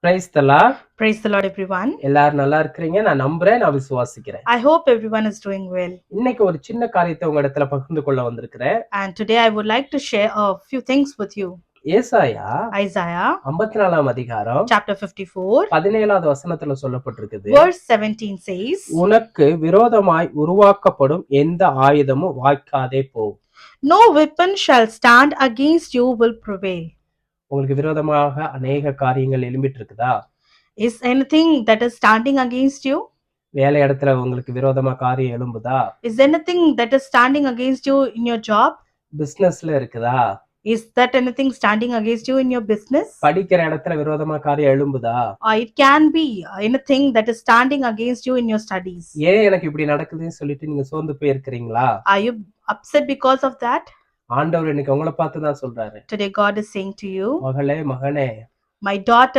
Praise the Lord. Praise the Lord, everyone. எல்லாரும் நல்லா இருக்கிறீங்க, நான் நம்புறேன், நான் விசுவாசிக்கிறேன். I hope everyone is doing well. இன்னைக்கு ஒரு சின்ன காரியத்தை உங்க இடத்துல பகிர்ந்து கொள்ள வந்திருக்கிறேன். And today I would like to share a few things with you. ஏசாயா Isaiah 54 அதிகாரம் chapter 54, 17வது வசனத்துல சொல்லப்பட்டிருக்குது. verse 17 says, உனக்கு விரோதமாய் உருவாக்கப்படும் எந்த ஆயுதமும் வாய்க்காதே போ. No weapon shall stand against you will prevail. உங்களுக்கு விரோதமாக அநேக காரியங்கள் எழும்பிட்டு இருக்குதா? Is anything that is standing against you? வேலை இடத்துல உங்களுக்கு விரோதமா காரியம் எழும்புதா? Is anything that is standing against you in your job? பிசினஸ்ல இருக்குதா? Is that anything standing against you in your business? படிக்கிற இடத்துல விரோதமா காரியம் எழும்புதா? Or it can be anything that is standing against you in your studies. ஏன் எனக்கு இப்படி நடக்குதுன்னு சொல்லிட்டு நீங்க சோர்ந்து போய் இருக்கிறீங்களா? Are you upset because of that? ஆண்டவர் இன்னைக்கு உங்களை பார்த்து தான் சொல்றாரு. Today God is saying to you, மகளே, மகனே, my daughter,